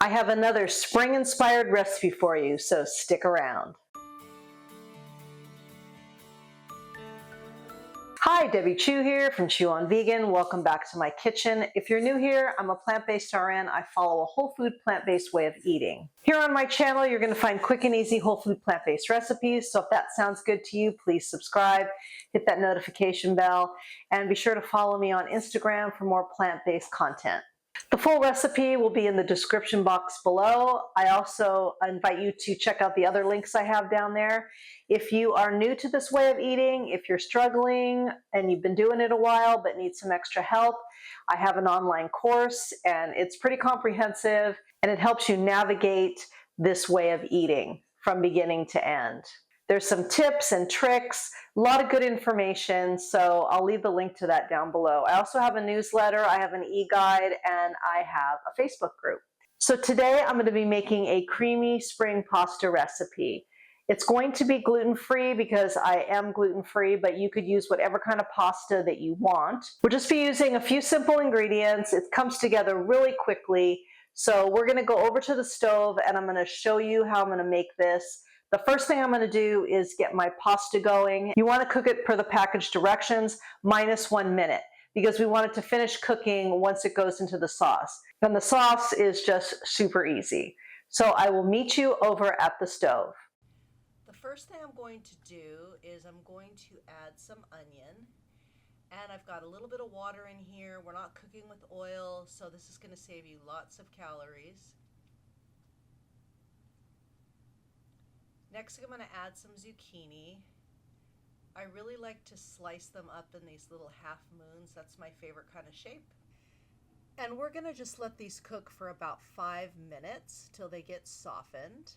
I have another spring-inspired recipe for you, so stick around. Hi, Debbie Chu here from Chew on Vegan. Welcome back to my kitchen. If you're new here, I'm a plant-based RN. I follow a whole food plant-based way of eating. Here on my channel, you're going to find quick and easy whole food plant-based recipes. So if that sounds good to you, please subscribe, hit that notification bell, and be sure to follow me on Instagram for more plant-based content. The full recipe will be in the description box below. I also invite you to check out the other links I have down there. If you are new to this way of eating, if you're struggling and you've been doing it a while but need some extra help, I have an online course and it's pretty comprehensive and it helps you navigate this way of eating from beginning to end. There's some tips and tricks, a lot of good information, so I'll leave the link to that down below. I also have a newsletter, I have an e-guide, and I have a Facebook group. So today I'm going to be making a creamy spring pasta recipe. It's going to be gluten-free because I am gluten-free, but you could use whatever kind of pasta that you want. We'll just be using a few simple ingredients. It comes together really quickly. So we're going to go over to the stove and I'm going to show you how I'm going to make this. The first thing I'm going to do is get my pasta going. You want to cook it per the package directions, minus 1 minute, because we want it to finish cooking once it goes into the sauce. And the sauce is just super easy. So I will meet you over at the stove. The first thing I'm going to do is I'm going to add some onion. And I've got a little bit of water in here. We're not cooking with oil, so this is going to save you lots of calories. Next, I'm going to add some zucchini. I really like to slice them up in these little half moons. That's my favorite kind of shape. And we're going to just let these cook for about 5 minutes till they get softened.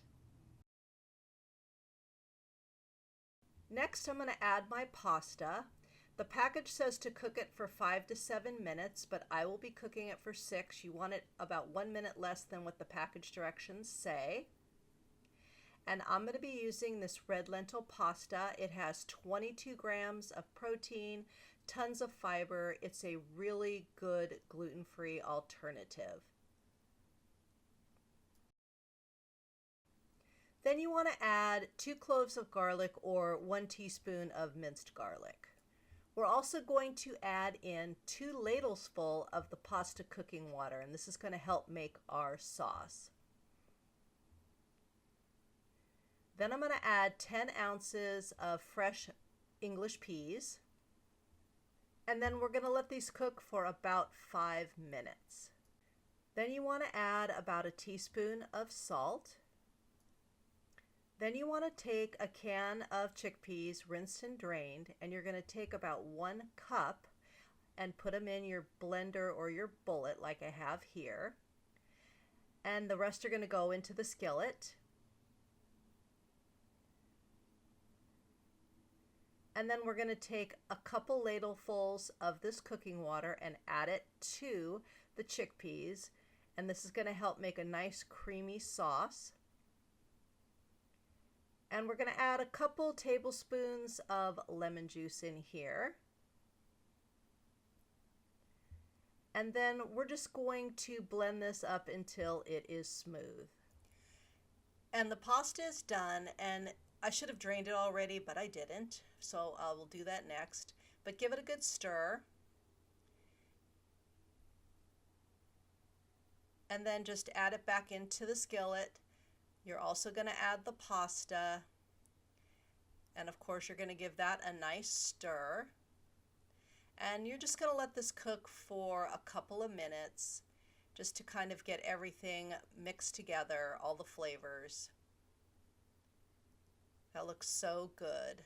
Next, I'm going to add my pasta. The package says to cook it for 5 to 7 minutes, but I will be cooking it for 6. You want it about 1 minute less than what the package directions say. And I'm going to be using this red lentil pasta. It has 22 grams of protein, tons of fiber. It's a really good gluten-free alternative. Then you want to add 2 cloves of garlic or 1 teaspoon of minced garlic. We're also going to add in 2 ladles full of the pasta cooking water, and this is going to help make our sauce. Then I'm going to add 10 ounces of fresh English peas. And then we're going to let these cook for about 5 minutes. Then you want to add about a teaspoon of salt. Then you want to take a can of chickpeas, rinsed and drained, and you're going to take about 1 cup and put them in your blender or your bullet like I have here. And the rest are going to go into the skillet. And then we're going to take a couple ladlefuls of this cooking water and add it to the chickpeas. And this is going to help make a nice creamy sauce. And we're going to add a couple tablespoons of lemon juice in here. And then we're just going to blend this up until it is smooth. And the pasta is done, and I should have drained it already, but I didn't, so I will do that next. But give it a good stir. And then just add it back into the skillet. You're also going to add the pasta. And of course, you're going to give that a nice stir. And you're just going to let this cook for a couple of minutes just to kind of get everything mixed together, all the flavors. That looks so good.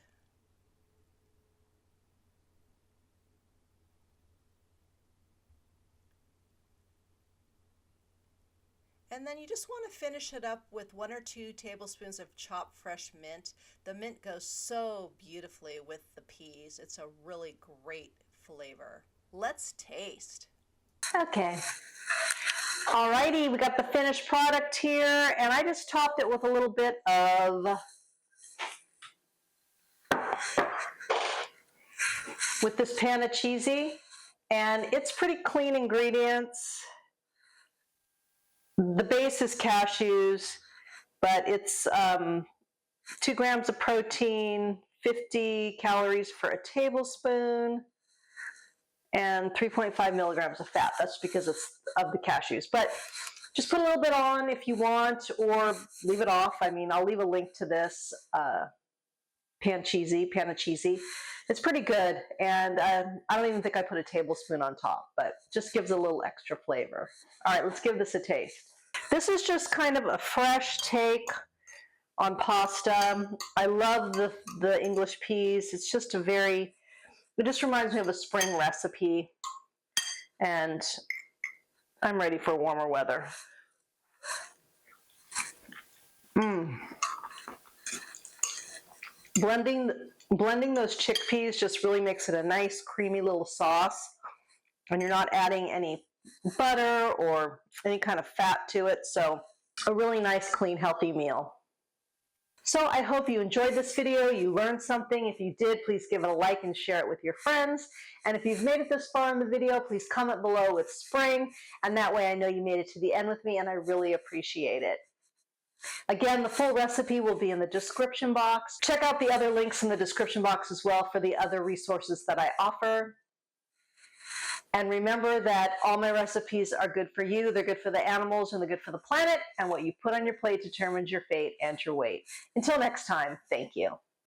And then you just want to finish it up with 1 or 2 tablespoons of chopped fresh mint. The mint goes so beautifully with the peas. It's a really great flavor. Let's taste. Okay. Alrighty, we got the finished product here, and I just topped it with a little bit of this panna cheesy, and it's pretty clean ingredients. The base is cashews, but it's 2 grams of protein, 50 calories for a tablespoon, and 3.5 milligrams of fat. That's because it's of the cashews. But just put a little bit on if you want, or leave it off. I mean, I'll leave a link to this pan of cheesy. It's pretty good, and I don't even think I put a tablespoon on top, but just gives a little extra flavor. All right, let's give this a taste. This is just kind of a fresh take on pasta. I love the English peas. It's just it just reminds me of a spring recipe, and I'm ready for warmer weather. Blending those chickpeas just really makes it a nice creamy little sauce, and you're not adding any butter or any kind of fat to it, so a really nice, clean, healthy meal. So I hope you enjoyed this video, you learned something. If you did, please give it a like and share it with your friends. And if you've made it this far in the video, please comment below with spring, and that way I know you made it to the end with me, and I really appreciate it. Again, the full recipe will be in the description box. Check out the other links in the description box as well for the other resources that I offer. And remember that all my recipes are good for you, they're good for the animals, and they're good for the planet, and what you put on your plate determines your fate and your weight. Until next time, thank you.